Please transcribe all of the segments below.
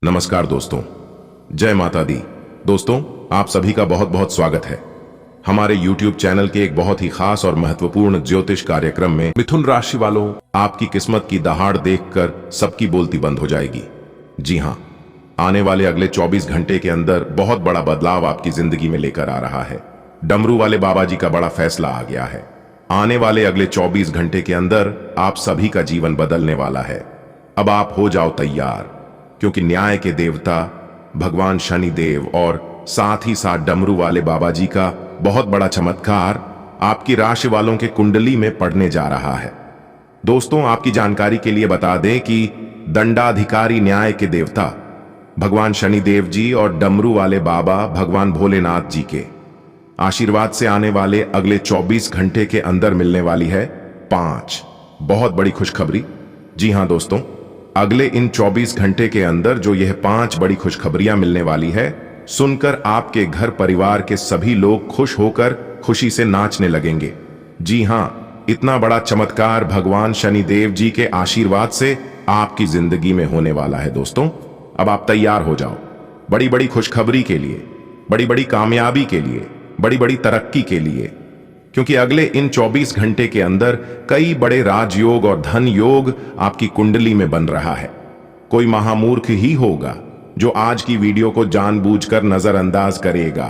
नमस्कार दोस्तों, जय माता दी। दोस्तों, आप सभी का बहुत बहुत स्वागत है हमारे YouTube चैनल के एक बहुत ही खास और महत्वपूर्ण ज्योतिष कार्यक्रम में। मिथुन राशि वालों, आपकी किस्मत की दहाड़ देखकर सबकी बोलती बंद हो जाएगी। जी हां, आने वाले अगले 24 घंटे के अंदर बहुत बड़ा बदलाव आपकी जिंदगी में लेकर आ रहा है। डमरू वाले बाबा जी का बड़ा फैसला आ गया है। आने वाले अगले 24 घंटे के अंदर आप सभी का जीवन बदलने वाला है। अब आप हो जाओ तैयार, क्योंकि न्याय के देवता भगवान शनि देव और साथ ही साथ डमरू वाले बाबा जी का बहुत बड़ा चमत्कार आपकी राशि वालों के कुंडली में पड़ने जा रहा है। दोस्तों, आपकी जानकारी के लिए बता दें कि दंडाधिकारी न्याय के देवता भगवान शनि देव जी और डमरू वाले बाबा भगवान भोलेनाथ जी के आशीर्वाद से आने वाले अगले 24 घंटे के अंदर मिलने वाली है 5 बहुत बड़ी खुशखबरी। जी हां दोस्तों, अगले इन 24 घंटे के अंदर जो यह 5 बड़ी खुशखबरियां मिलने वाली है, सुनकर आपके घर परिवार के सभी लोग खुश होकर खुशी से नाचने लगेंगे। जी हां, इतना बड़ा चमत्कार भगवान शनि देव जी के आशीर्वाद से आपकी जिंदगी में होने वाला है। दोस्तों, अब आप तैयार हो जाओ बड़ी बड़ी खुशखबरी के लिए, बड़ी बड़ी कामयाबी के लिए, बड़ी बड़ी तरक्की के लिए, क्योंकि अगले इन 24 घंटे के अंदर कई बड़े राजयोग और धन योग आपकी कुंडली में बन रहा है। कोई महामूर्ख ही होगा जो आज की वीडियो को जानबूझकर नजरअंदाज करेगा,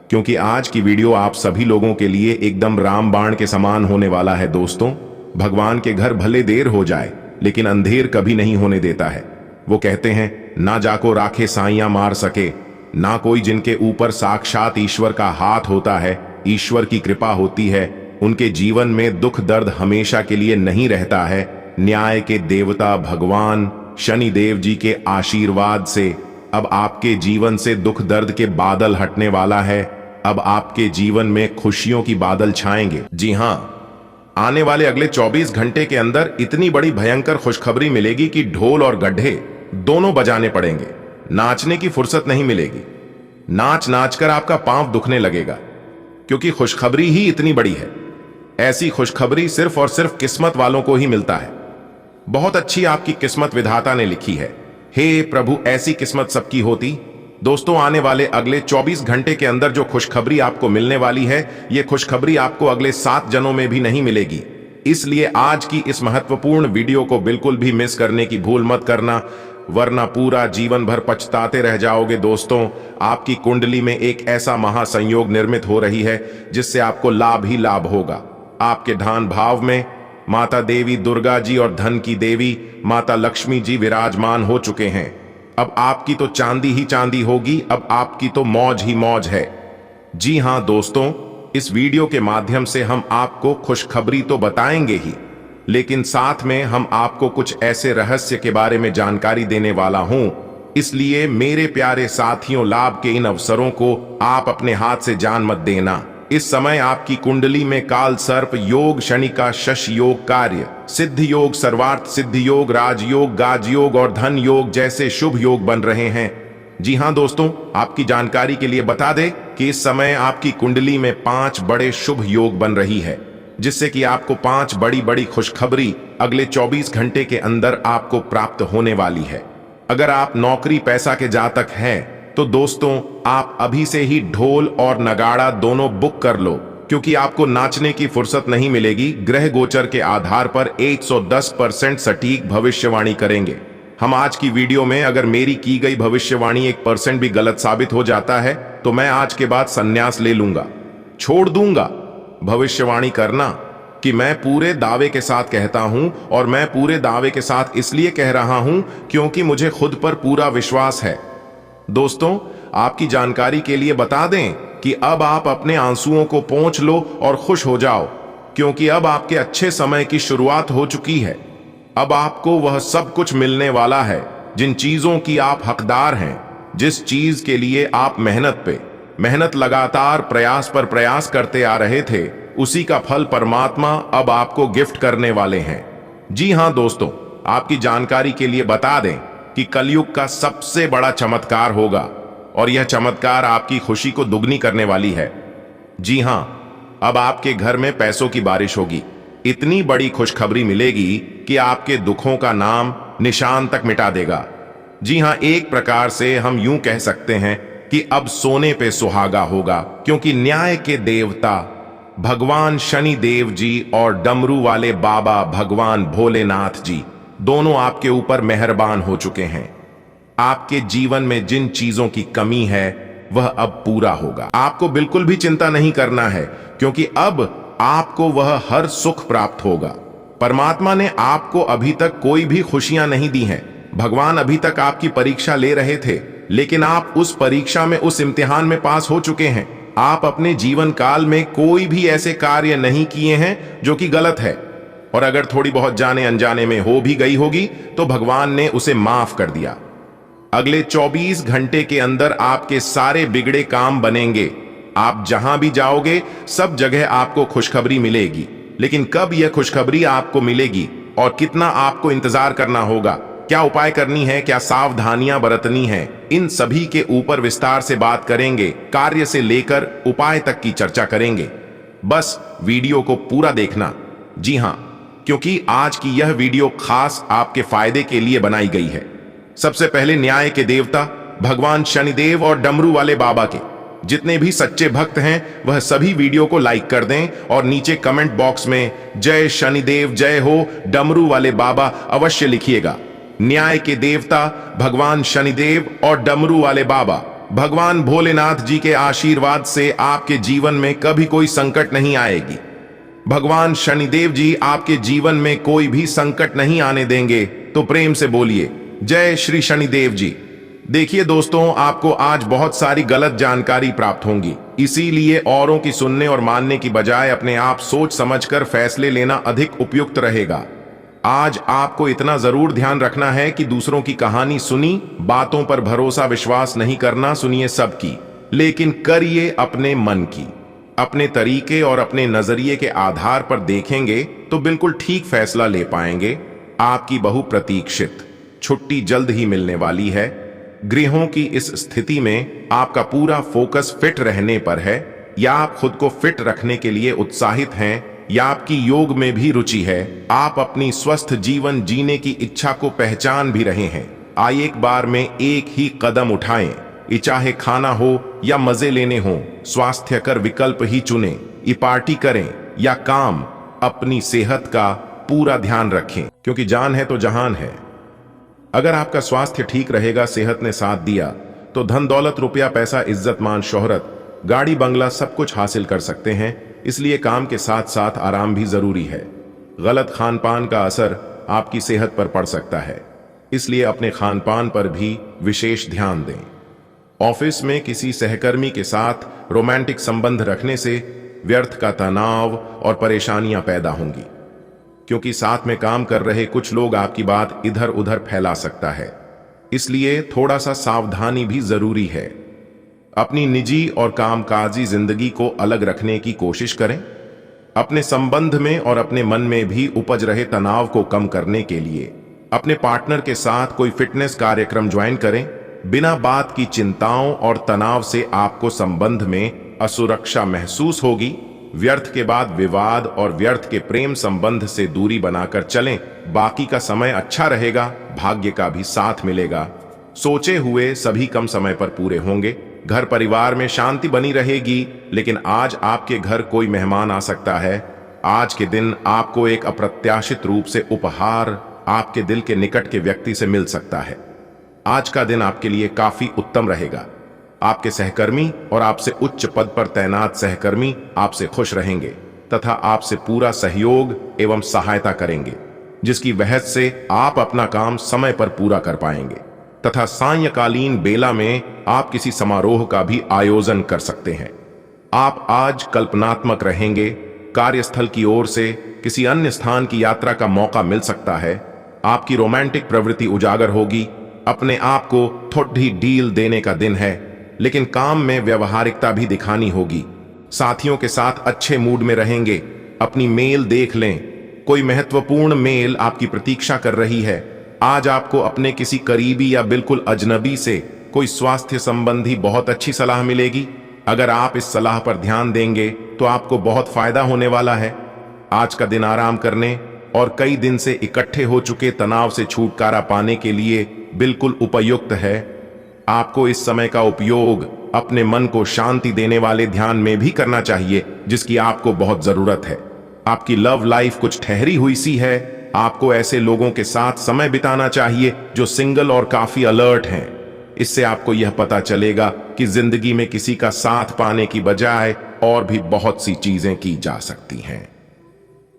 क्योंकि आज की वीडियो आप सभी लोगों के लिए एकदम रामबाण के समान होने वाला है। दोस्तों, भगवान के घर भले देर हो जाए, लेकिन अंधेर कभी नहीं होने देता है। वो कहते हैं, ना जाको राखे साइयां मार सके, ना कोई जिनके ऊपर साक्षात ईश्वर का हाथ होता है, ईश्वर की कृपा होती है, उनके जीवन में दुख दर्द हमेशा के लिए नहीं रहता है। न्याय के देवता भगवान शनि देव जी के आशीर्वाद से अब आपके जीवन से दुख दर्द के बादल हटने वाला है। अब आपके जीवन में खुशियों की बादल छाएंगे। जी हां, आने वाले अगले 24 घंटे के अंदर इतनी बड़ी भयंकर खुशखबरी मिलेगी कि ढोल और गड्ढे दोनों बजाने पड़ेंगे। नाचने की फुर्सत नहीं मिलेगी। नाच नाच कर आपका पांव दुखने लगेगा, क्योंकि खुशखबरी ही इतनी बड़ी है। ऐसी खुशखबरी सिर्फ और सिर्फ किस्मत वालों को ही मिलता है। बहुत अच्छी आपकी किस्मत विधाता ने लिखी है। हे प्रभु, ऐसी किस्मत सबकी होती। दोस्तों, आने वाले अगले 24 घंटे के अंदर जो खुशखबरी आपको मिलने वाली है, यह खुशखबरी आपको अगले 7 जन्मों में भी नहीं मिलेगी। इसलिए आज की इस महत्वपूर्ण वीडियो को बिल्कुल भी मिस करने की भूल मत करना, वरना पूरा जीवन भर पछताते रह जाओगे। दोस्तों, आपकी कुंडली में एक ऐसा महासंयोग निर्मित हो रही है जिससे आपको लाभ ही लाभ होगा। आपके धान भाव में माता देवी दुर्गा जी और धन की देवी माता लक्ष्मी जी विराजमान हो चुके हैं। अब आपकी तो चांदी ही चांदी होगी, अब आपकी तो मौज ही मौज है। जी हां दोस्तों, इस वीडियो के माध्यम से हम आपको खुशखबरी तो बताएंगे ही, लेकिन साथ में हम आपको कुछ ऐसे रहस्य के बारे में जानकारी देने वाला हूं। इसलिए मेरे प्यारे साथियों, लाभ के इन अवसरों को आप अपने हाथ से जान मत देना। इस समय आपकी कुंडली में काल सर्प योग, शनि का शश योग कार्य, सिद्ध योग, सर्वार्थ सिद्ध योग, राजयोग, गाजयोग और धन योग जैसे शुभ योग बन रहे हैं। जी हां दोस्तों, आपकी जानकारी के लिए बता दें कि इस समय आपकी कुंडली में 5 बड़े शुभ योग बन रही है, जिससे कि आपको 5 बड़ी बड़ी खुशखबरी अगले 24 घंटे के अंदर आपको प्राप्त होने वाली है। अगर आप नौकरी पैसा के जातक हैं, तो दोस्तों आप अभी से ही ढोल और नगाड़ा दोनों बुक कर लो, क्योंकि आपको नाचने की फुर्सत नहीं मिलेगी। ग्रह गोचर के आधार पर 110% सटीक भविष्यवाणी करेंगे हम आज की वीडियो में। अगर मेरी की गई भविष्यवाणी 1% भी गलत साबित हो जाता है, तो मैं आज के बाद संन्यास ले लूंगा, छोड़ दूंगा भविष्यवाणी करना। कि मैं पूरे दावे के साथ कहता हूं, और मैं पूरे दावे के साथ इसलिए कह रहा हूं क्योंकि मुझे खुद पर पूरा विश्वास है। दोस्तों, आपकी जानकारी के लिए बता दें कि अब आप अपने आंसुओं को पोंछ लो और खुश हो जाओ, क्योंकि अब आपके अच्छे समय की शुरुआत हो चुकी है। अब आपको वह सब कुछ मिलने वाला है जिन चीजों की आप हकदार हैं। जिस चीज के लिए आप मेहनत लगातार प्रयास पर प्रयास करते आ रहे थे, उसी का फल परमात्मा अब आपको गिफ्ट करने वाले हैं। जी हां दोस्तों, आपकी जानकारी के लिए बता दें कि कलयुग का सबसे बड़ा चमत्कार होगा, और यह चमत्कार आपकी खुशी को दुगनी करने वाली है। जी हां, अब आपके घर में पैसों की बारिश होगी। इतनी बड़ी खुशखबरी मिलेगी कि आपके दुखों का नाम निशान तक मिटा देगा। जी हां, एक प्रकार से हम यूं कह सकते हैं कि अब सोने पे सुहागा होगा, क्योंकि न्याय के देवता भगवान शनि देव जी और डमरू वाले बाबा भगवान भोलेनाथ जी दोनों आपके ऊपर मेहरबान हो चुके हैं। आपके जीवन में जिन चीजों की कमी है वह अब पूरा होगा। आपको बिल्कुल भी चिंता नहीं करना है, क्योंकि अब आपको वह हर सुख प्राप्त होगा। परमात्मा ने आपको अभी तक कोई भी खुशियां नहीं दी हैं। भगवान अभी तक आपकी परीक्षा ले रहे थे, लेकिन आप उस परीक्षा में, उस इम्तिहान में पास हो चुके हैं। आप अपने जीवन काल में कोई भी ऐसे कार्य नहीं किए हैं जो कि गलत है, और अगर थोड़ी बहुत जाने अनजाने में हो भी गई होगी तो भगवान ने उसे माफ कर दिया। अगले 24 घंटे के अंदर आपके सारे बिगड़े काम बनेंगे। आप जहां भी जाओगे सब जगह आपको खुशखबरी मिलेगी, लेकिन कब यह खुशखबरी आपको मिलेगी और कितना आपको इंतजार करना होगा, क्या उपाय करनी है, क्या सावधानियां बरतनी है, इन सभी के ऊपर विस्तार से बात करेंगे। कार्य से लेकर उपाय तक की चर्चा करेंगे। बस वीडियो को पूरा देखना। जी हां, क्योंकि आज की यह वीडियो खास आपके फायदे के लिए बनाई गई है। सबसे पहले न्याय के देवता भगवान शनिदेव और डमरू वाले बाबा के जितने भी सच्चे भक्त हैं वह सभी वीडियो को लाइक कर दें और नीचे कमेंट बॉक्स में जय शनिदेव, जय हो डमरू वाले बाबा अवश्य लिखिएगा। न्याय के देवता भगवान शनिदेव और डमरू वाले बाबा भगवान भोलेनाथ जी के आशीर्वाद से आपके जीवन में कभी कोई संकट नहीं आएगी। भगवान शनिदेव जी आपके जीवन में कोई भी संकट नहीं आने देंगे। तो प्रेम से बोलिए जय श्री शनिदेव जी। देखिए दोस्तों, आपको आज बहुत सारी गलत जानकारी प्राप्त होंगी, इसीलिए औरों की सुनने और मानने की बजाय अपने आप सोच समझकर फैसले लेना अधिक उपयुक्त रहेगा। आज आपको इतना जरूर ध्यान रखना है कि दूसरों की कहानी सुनी बातों पर भरोसा विश्वास नहीं करना। सुनिए सबकी, लेकिन करिए अपने मन की। अपने तरीके और अपने नजरिए के आधार पर देखेंगे तो बिल्कुल ठीक फैसला ले पाएंगे। आपकी बहुप्रतीक्षित छुट्टी जल्द ही मिलने वाली है। गृहों की इस स्थिति में आपका पूरा फोकस फिट रहने पर है, या आप खुद को फिट रखने के लिए उत्साहित हैं, या आपकी योग में भी रुचि है। आप अपनी स्वस्थ जीवन जीने की इच्छा को पहचान भी रहे हैं। आइए एक बार में एक ही कदम उठाएं। ये चाहे खाना हो या मजे लेने हो, स्वास्थ्यकर विकल्प ही चुने। ये पार्टी करें या काम, अपनी सेहत का पूरा ध्यान रखें, क्योंकि जान है तो जहान है। अगर आपका स्वास्थ्य ठीक रहेगा, सेहत ने साथ दिया, तो धन दौलत, रुपया पैसा, इज्जत मान, शोहरत, गाड़ी बंगला सब कुछ हासिल कर सकते हैं। इसलिए काम के साथ साथ आराम भी जरूरी है। गलत खान पान का असर आपकी सेहत पर पड़ सकता है, इसलिए अपने खान पान पर भी विशेष ध्यान दें। ऑफिस में किसी सहकर्मी के साथ रोमांटिक संबंध रखने से व्यर्थ का तनाव और परेशानियां पैदा होंगी, क्योंकि साथ में काम कर रहे कुछ लोग आपकी बात इधर उधर फैला सकता है। इसलिए थोड़ा सा सावधानी भी जरूरी है। अपनी निजी और कामकाजी जिंदगी को अलग रखने की कोशिश करें। अपने संबंध में और अपने मन में भी उपज रहे तनाव को कम करने के लिए अपने पार्टनर के साथ कोई फिटनेस कार्यक्रम ज्वाइन करें। बिना बात की चिंताओं और तनाव से आपको संबंध में असुरक्षा महसूस होगी। व्यर्थ के बाद विवाद और व्यर्थ के प्रेम संबंध से दूरी बनाकर चलें। बाकी का समय अच्छा रहेगा, भाग्य का भी साथ मिलेगा। सोचे हुए सभी कम समय पर पूरे होंगे। घर परिवार में शांति बनी रहेगी, लेकिन आज आपके घर कोई मेहमान आ सकता है। आज के दिन आपको एक अप्रत्याशित रूप से उपहार आपके दिल के निकट के व्यक्ति से मिल सकता है। आज का दिन आपके लिए काफी उत्तम रहेगा। आपके सहकर्मी और आपसे उच्च पद पर तैनात सहकर्मी आपसे खुश रहेंगे तथा आपसे पूरा सहयोग एवं सहायता करेंगे, जिसकी वजह से आप अपना काम समय पर पूरा कर पाएंगे तथा सायंकालीन बेला में आप किसी समारोह का भी आयोजन कर सकते हैं। आप आज कल्पनात्मक रहेंगे। कार्यस्थल की ओर से किसी अन्य स्थान की यात्रा का मौका मिल सकता है। आपकी रोमांटिक प्रवृत्ति उजागर होगी। अपने आप को थोड़ी डील देने का दिन है, लेकिन काम में व्यवहारिकता भी दिखानी होगी। साथियों के साथ अच्छे मूड में रहेंगे। अपनी मेल देख लें, कोई महत्वपूर्ण मेल आपकी प्रतीक्षा कर रही है। आज आपको अपने किसी करीबी या बिल्कुल अजनबी से कोई स्वास्थ्य संबंधी बहुत अच्छी सलाह मिलेगी। अगर आप इस सलाह पर ध्यान देंगे तो आपको बहुत फायदा होने वाला है। आज का दिन आराम करने और कई दिन से इकट्ठे हो चुके तनाव से छुटकारा पाने के लिए बिल्कुल उपयुक्त है। आपको इस समय का उपयोग अपने मन को शांति देने वाले ध्यान में भी करना चाहिए, जिसकी आपको बहुत जरूरत है। आपकी लव लाइफ कुछ ठहरी हुई सी है। आपको ऐसे लोगों के साथ समय बिताना चाहिए जो सिंगल और काफी अलर्ट हैं। इससे आपको यह पता चलेगा कि जिंदगी में किसी का साथ पाने की बजाय और भी बहुत सी चीजें की जा सकती हैं।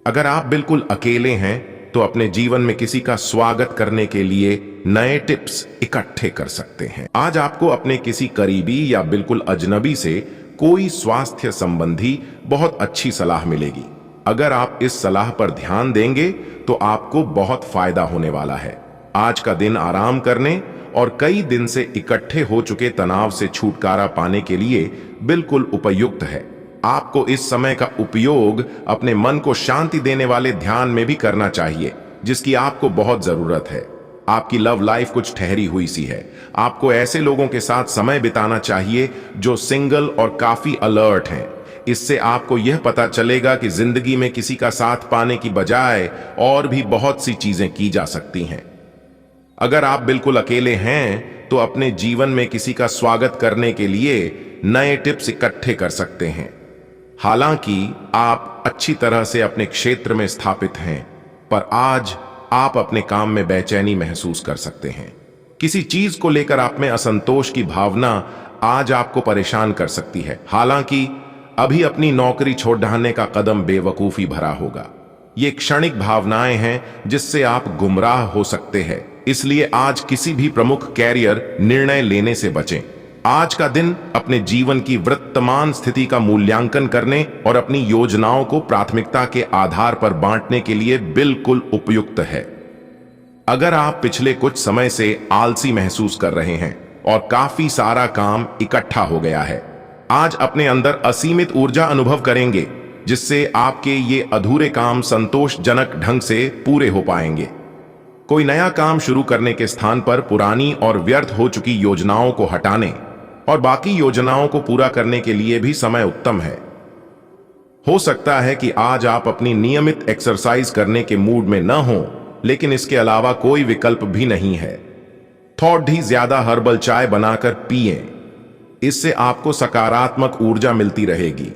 अगर आप बिल्कुल अकेले हैं तो अपने जीवन में किसी का स्वागत करने के लिए नए टिप्स इकट्ठे कर सकते हैं। आज आपको अपने किसी करीबी या बिल्कुल अजनबी से कोई स्वास्थ्य संबंधी बहुत अच्छी सलाह मिलेगी। अगर आप इस सलाह पर ध्यान देंगे तो आपको बहुत फायदा होने वाला है। आज का दिन आराम करने और कई दिन से इकट्ठे हो चुके तनाव से छुटकारा पाने के लिए बिल्कुल उपयुक्त है। आपको इस समय का उपयोग अपने मन को शांति देने वाले ध्यान में भी करना चाहिए, जिसकी आपको बहुत जरूरत है। आपकी लव लाइफ कुछ ठहरी हुई सी है। आपको ऐसे लोगों के साथ समय बिताना चाहिए जो सिंगल और काफी अलर्ट हैं। इससे आपको यह पता चलेगा कि जिंदगी में किसी का साथ पाने की बजाय और भी बहुत सी चीजें की जा सकती हैं। अगर आप बिल्कुल अकेले हैं तो अपने जीवन में किसी का स्वागत करने के लिए नए टिप्स इकट्ठे कर सकते हैं। हालांकि आप अच्छी तरह से अपने क्षेत्र में स्थापित हैं, पर आज आप अपने काम में बेचैनी महसूस कर सकते हैं। किसी चीज को लेकर आप में असंतोष की भावना आज आपको परेशान कर सकती है। हालांकि अभी अपनी नौकरी छोड़ डालने का कदम बेवकूफी भरा होगा। ये क्षणिक भावनाएं हैं जिससे आप गुमराह हो सकते हैं। इसलिए आज किसी भी प्रमुख कैरियर निर्णय लेने से बचें। आज का दिन अपने जीवन की वर्तमान स्थिति का मूल्यांकन करने और अपनी योजनाओं को प्राथमिकता के आधार पर बांटने के लिए बिल्कुल उपयुक्त है। अगर आप पिछले कुछ समय से आलसी महसूस कर रहे हैं और काफी सारा काम इकट्ठा हो गया है, आज अपने अंदर असीमित ऊर्जा अनुभव करेंगे, जिससे आपके ये अधूरे काम संतोषजनक ढंग से पूरे हो पाएंगे। कोई नया काम शुरू करने के स्थान पर पुरानी और व्यर्थ हो चुकी योजनाओं को हटाने और बाकी योजनाओं को पूरा करने के लिए भी समय उत्तम है। हो सकता है कि आज आप अपनी नियमित एक्सरसाइज करने के मूड में न हो, लेकिन इसके अलावा कोई विकल्प भी नहीं है। थोड़ी ही ज्यादा हर्बल चाय बनाकर पिएं। इससे आपको सकारात्मक ऊर्जा मिलती रहेगी।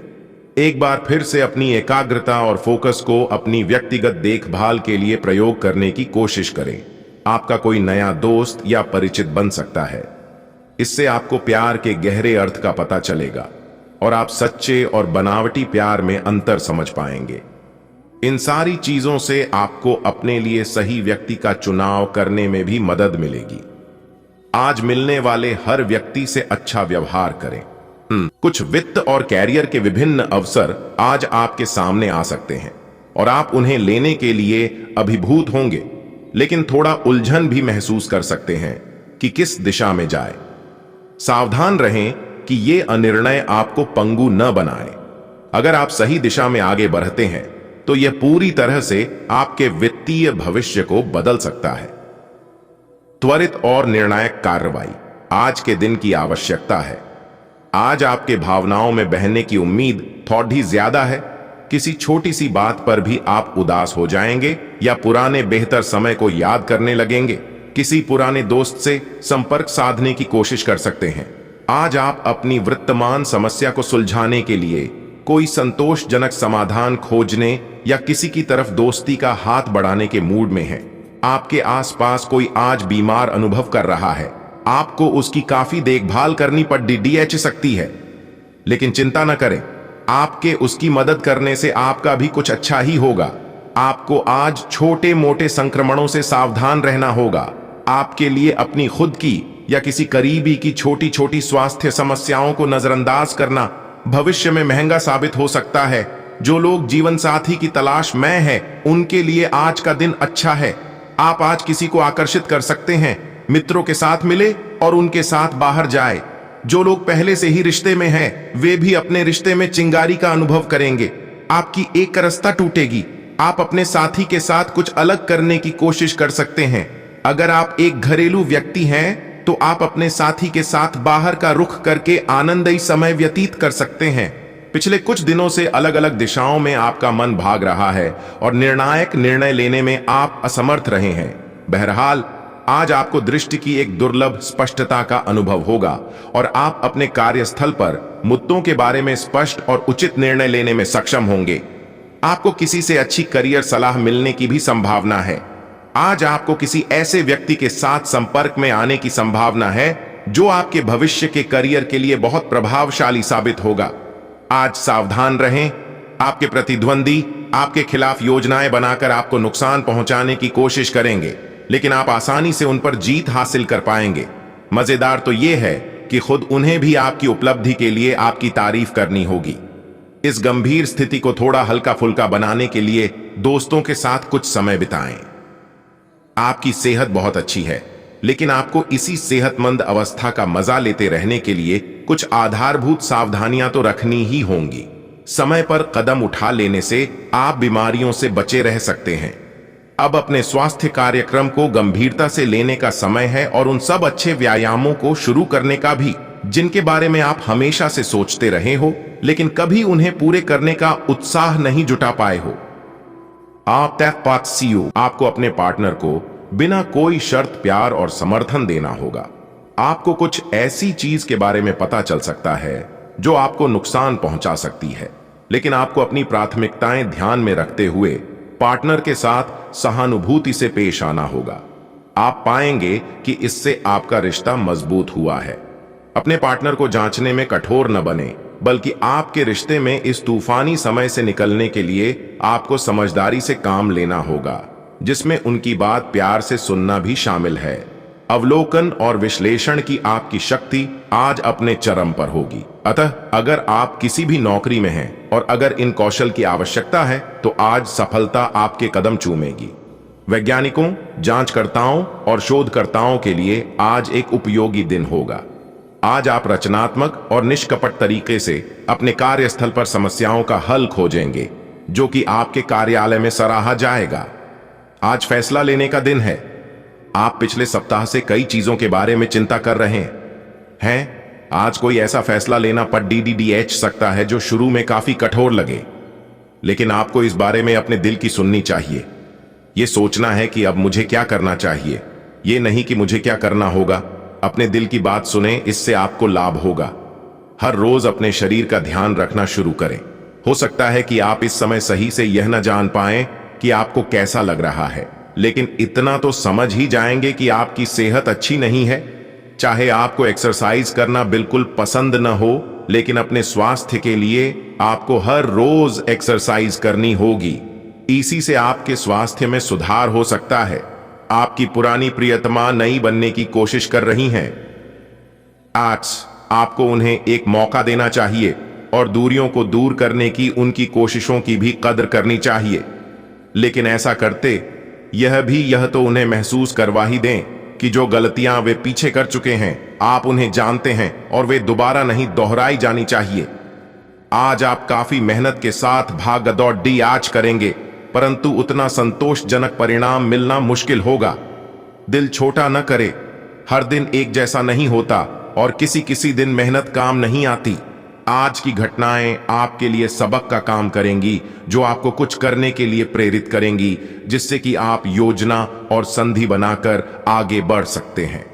एक बार फिर से अपनी एकाग्रता और फोकस को अपनी व्यक्तिगत देखभाल के लिए प्रयोग करने की कोशिश करें। आपका कोई नया दोस्त या परिचित बन सकता है। इससे आपको प्यार के गहरे अर्थ का पता चलेगा और आप सच्चे और बनावटी प्यार में अंतर समझ पाएंगे। इन सारी चीजों से आपको अपने लिए सही व्यक्ति का चुनाव करने में भी मदद मिलेगी। आज मिलने वाले हर व्यक्ति से अच्छा व्यवहार करें। कुछ वित्त और कैरियर के विभिन्न अवसर आज आपके सामने आ सकते हैं और आप उन्हें लेने के लिए अभिभूत होंगे, लेकिन थोड़ा उलझन भी महसूस कर सकते हैं कि किस दिशा में जाए। सावधान रहें कि ये अनिर्णय आपको पंगु न बनाए। अगर आप सही दिशा में आगे बढ़ते हैं तो यह पूरी तरह से आपके वित्तीय भविष्य को बदल सकता है। त्वरित और निर्णायक कार्रवाई आज के दिन की आवश्यकता है। आज आपके भावनाओं में बहने की उम्मीद थोड़ी ज्यादा है। किसी छोटी सी बात पर भी आप उदास हो जाएंगे या पुराने बेहतर समय को याद करने लगेंगे। किसी पुराने दोस्त से संपर्क साधने की कोशिश कर सकते हैं। आज आप अपनी वर्तमान समस्या को सुलझाने के लिए कोई संतोषजनक समाधान खोजने या किसी की तरफ दोस्ती का हाथ बढ़ाने के मूड में हैं। आपके आसपास कोई आज बीमार अनुभव कर रहा है। आपको उसकी काफी देखभाल करनी पड़ डीएच सकती है, लेकिन चिंता न करें, आपके उसकी मदद करने से आपका भी कुछ अच्छा ही होगा। आपको आज छोटे मोटे संक्रमणों से सावधान रहना होगा। आपके लिए अपनी खुद की या किसी करीबी की छोटी छोटी स्वास्थ्य समस्याओं को नजरअंदाज करना भविष्य में महंगा साबित हो सकता है। जो लोग जीवन साथी की तलाश में हैं, उनके लिए आज का दिन अच्छा है। आप आज किसी को आकर्षित कर सकते हैं। मित्रों के साथ मिले और उनके साथ बाहर जाए। जो लोग पहले से ही रिश्ते में हैं, वे भी अपने रिश्ते में चिंगारी का अनुभव करेंगे। आपकी एक रस्ता टूटेगी। आप अपने साथी के साथ कुछ अलग करने की कोशिश कर सकते हैं। अगर आप एक घरेलू व्यक्ति हैं तो आप अपने साथी के साथ बाहर का रुख करके आनंदमय समय व्यतीत कर सकते हैं। पिछले कुछ दिनों से अलग अलग दिशाओं में आपका मन भाग रहा है और निर्णायक निर्णय लेने में आप असमर्थ रहे हैं। बहरहाल आज आपको दृष्टि की एक दुर्लभ स्पष्टता का अनुभव होगा और आप अपने कार्यस्थल पर मुद्दों के बारे में स्पष्ट और उचित निर्णय लेने में सक्षम होंगे। आपको किसी से अच्छी करियर सलाह मिलने की भी संभावना है। आज आपको किसी ऐसे व्यक्ति के साथ संपर्क में आने की संभावना है जो आपके भविष्य के करियर के लिए बहुत प्रभावशाली साबित होगा। आज सावधान रहें। आपके प्रतिद्वंदी आपके खिलाफ योजनाएं बनाकर आपको नुकसान पहुंचाने की कोशिश करेंगे, लेकिन आप आसानी से उन पर जीत हासिल कर पाएंगे। मजेदार तो यह है कि खुद उन्हें भी आपकी उपलब्धि के लिए आपकी तारीफ करनी होगी। इस गंभीर स्थिति को थोड़ा हल्का फुल्का बनाने के लिए दोस्तों के साथ कुछ समय बिताएं। आपकी सेहत बहुत अच्छी है, लेकिन आपको इसी सेहतमंद अवस्था का मजा लेते रहने के लिए कुछ आधारभूत सावधानियां तो रखनी ही होंगी। समय पर कदम उठा लेने से आप बीमारियों से बचे रह सकते हैं। अब अपने स्वास्थ्य कार्यक्रम को गंभीरता से लेने का समय है और उन सब अच्छे व्यायामों को शुरू करने का भी जिनके बारे में आप हमेशा से सोचते रहे हो, लेकिन कभी उन्हें पूरे करने का उत्साह नहीं जुटा पाए हो। आपको अपने पार्टनर को बिना कोई शर्त प्यार और समर्थन देना होगा। आपको कुछ ऐसी चीज के बारे में पता चल सकता है जो आपको नुकसान पहुंचा सकती है, लेकिन आपको अपनी प्राथमिकताएं ध्यान में रखते हुए पार्टनर के साथ सहानुभूति से पेश आना होगा। आप पाएंगे कि इससे आपका रिश्ता मजबूत हुआ है। अपने पार्टनर को जांचने में कठोर न बने, बल्कि आपके रिश्ते में इस तूफानी समय से निकलने के लिए आपको समझदारी से काम लेना होगा, जिसमें उनकी बात प्यार से सुनना भी शामिल है। अवलोकन और विश्लेषण की आपकी शक्ति आज अपने चरम पर होगी। अतः अगर आप किसी भी नौकरी में हैं और अगर इन कौशल की आवश्यकता है तो आज सफलता आपके कदम चूमेगी। वैज्ञानिकों, जांचकर्ताओं और शोधकर्ताओं के लिए आज एक उपयोगी दिन होगा। आज आप रचनात्मक और निष्कपट तरीके से अपने कार्यस्थल पर समस्याओं का हल खोजेंगे, जो कि आपके कार्यालय में सराहा जाएगा। आज फैसला लेने का दिन है। आप पिछले सप्ताह से कई चीजों के बारे में चिंता कर रहे हैं। आज कोई ऐसा फैसला लेना पड़ DDDH सकता है जो शुरू में काफी कठोर लगे, लेकिन आपको इस बारे में अपने दिल की सुननी चाहिए। यह सोचना है कि अब मुझे क्या करना चाहिए, यह नहीं कि मुझे क्या करना होगा। अपने दिल की बात सुने, इससे आपको लाभ होगा। हर रोज अपने शरीर का ध्यान रखना शुरू करें। हो सकता है कि आप इस समय सही से यह न जान पाएं कि आपको कैसा लग रहा है, लेकिन इतना तो समझ ही जाएंगे कि आपकी सेहत अच्छी नहीं है। चाहे आपको एक्सरसाइज करना बिल्कुल पसंद न हो, लेकिन अपने स्वास्थ्य के लिए आपको हर रोज एक्सरसाइज करनी होगी। इसी से आपके स्वास्थ्य में सुधार हो सकता है। आपकी पुरानी प्रियतमा नई बनने की कोशिश कर रही हैं। आज आपको उन्हें एक मौका देना चाहिए और दूरियों को दूर करने की उनकी कोशिशों की भी कदर करनी चाहिए, लेकिन ऐसा करते यह तो उन्हें महसूस करवा ही दें कि जो गलतियां वे पीछे कर चुके हैं आप उन्हें जानते हैं और वे दोबारा नहीं दोहराई जानी चाहिए। आज आप काफी मेहनत के साथ भाग दौड़ आज करेंगे, परंतु उतना संतोषजनक परिणाम मिलना मुश्किल होगा। दिल छोटा न करे। हर दिन एक जैसा नहीं होता और किसी दिन मेहनत काम नहीं आती। आज की घटनाएं आपके लिए सबक का काम करेंगी, जो आपको कुछ करने के लिए प्रेरित करेंगी, जिससे कि आप योजना और संधि बनाकर आगे बढ़ सकते हैं।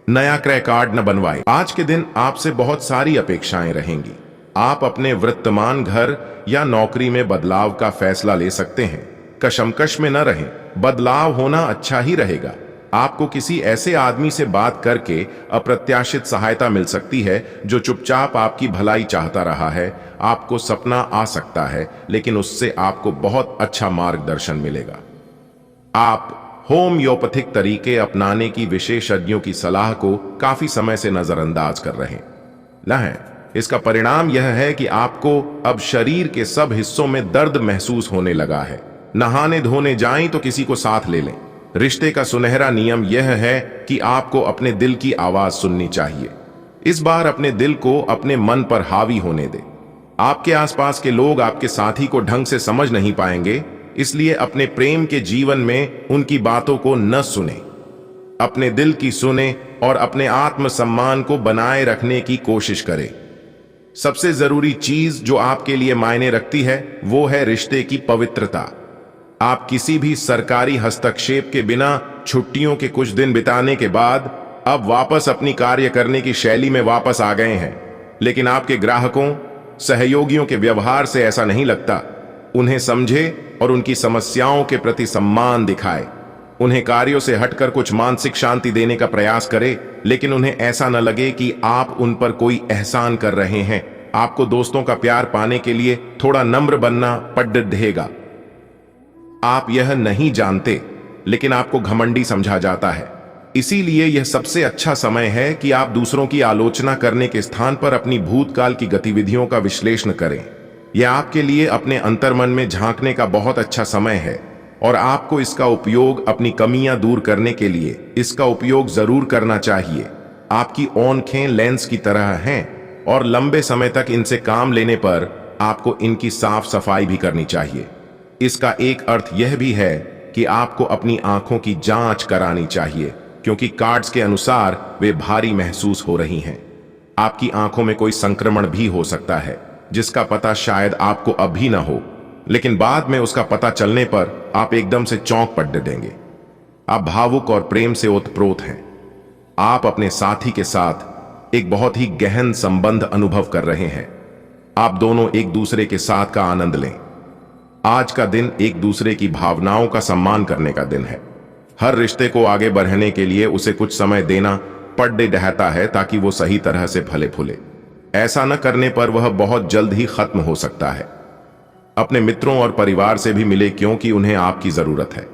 नया क्रय कार्ड न बनवाएं। आज के दिन आपसे बहुत सारी अपेक्षाएं रहेंगी। आप अपने वर्तमान घर या नौकरी में बदलाव का फैसला ले सकते हैं। कशमकश में न रहें, बदलाव होना अच्छा ही रहेगा। आपको किसी ऐसे आदमी से बात करके अप्रत्याशित सहायता मिल सकती है जो चुपचाप आपकी भलाई चाहता रहा है। आपको सपना आ सकता है, लेकिन उससे आपको बहुत अच्छा मार्गदर्शन मिलेगा। आप होम्योपैथिक तरीके अपनाने की विशेषज्ञों की सलाह को काफी समय से नजरअंदाज कर रहे हैं। इसका परिणाम यह है कि आपको अब शरीर के सब हिस्सों में दर्द महसूस होने लगा है। नहाने धोने जाएं तो किसी को साथ ले लें। रिश्ते का सुनहरा नियम यह है कि आपको अपने दिल की आवाज सुननी चाहिए। इस बार अपने दिल को अपने मन पर हावी होने दें। आपके आसपास के लोग आपके साथी को ढंग से समझ नहीं पाएंगे, इसलिए अपने प्रेम के जीवन में उनकी बातों को न सुने। अपने दिल की सुने और अपने आत्मसम्मान को बनाए रखने की कोशिश करें। सबसे जरूरी चीज जो आपके लिए मायने रखती है वो है रिश्ते की पवित्रता। आप किसी भी सरकारी हस्तक्षेप के बिना छुट्टियों के कुछ दिन बिताने के बाद अब वापस अपनी कार्य करने की शैली में वापस आ गए हैं। लेकिन आपके ग्राहकों, सहयोगियों के व्यवहार से ऐसा नहीं लगता। उन्हें समझे और उनकी समस्याओं के प्रति सम्मान दिखाए। उन्हें कार्यों से हटकर कुछ मानसिक शांति देने का प्रयास करें, लेकिन उन्हें ऐसा न लगे कि आप उन पर कोई एहसान कर रहे हैं। आपको दोस्तों का प्यार पाने के लिए थोड़ा नम्र बनना पड़ेगा। आप यह नहीं जानते, लेकिन आपको घमंडी समझा जाता है। इसीलिए यह सबसे अच्छा समय है कि आप दूसरों की आलोचना करने के स्थान पर अपनी भूतकाल की गतिविधियों का विश्लेषण करें। यह आपके लिए अपने अंतर्मन में झांकने का बहुत अच्छा समय है और आपको इसका उपयोग अपनी कमियां दूर करने के लिए इसका उपयोग जरूर करना चाहिए। आपकी आंखें लेंस की तरह हैं और लंबे समय तक इनसे काम लेने पर आपको इनकी साफ सफाई भी करनी चाहिए। इसका एक अर्थ यह भी है कि आपको अपनी आंखों की जांच करानी चाहिए, क्योंकि कार्ड्स के अनुसार वे भारी महसूस हो रही हैं। आपकी आंखों में कोई संक्रमण भी हो सकता है, जिसका पता शायद आपको अभी ना हो, लेकिन बाद में उसका पता चलने पर आप एकदम से चौंक पड़ देंगे। आप भावुक और प्रेम से ओतप्रोत हैं। आप अपने साथी के साथ एक बहुत ही गहन संबंध अनुभव कर रहे हैं। आप दोनों एक दूसरे के साथ का आनंद लें। आज का दिन एक दूसरे की भावनाओं का सम्मान करने का दिन है। हर रिश्ते को आगे बढ़ाने के लिए उसे कुछ समय देना रहता है, ताकि वो सही तरह से फले फूले। ऐसा न करने पर वह बहुत जल्द ही खत्म हो सकता है। अपने मित्रों और परिवार से भी मिले, क्योंकि उन्हें आपकी जरूरत है।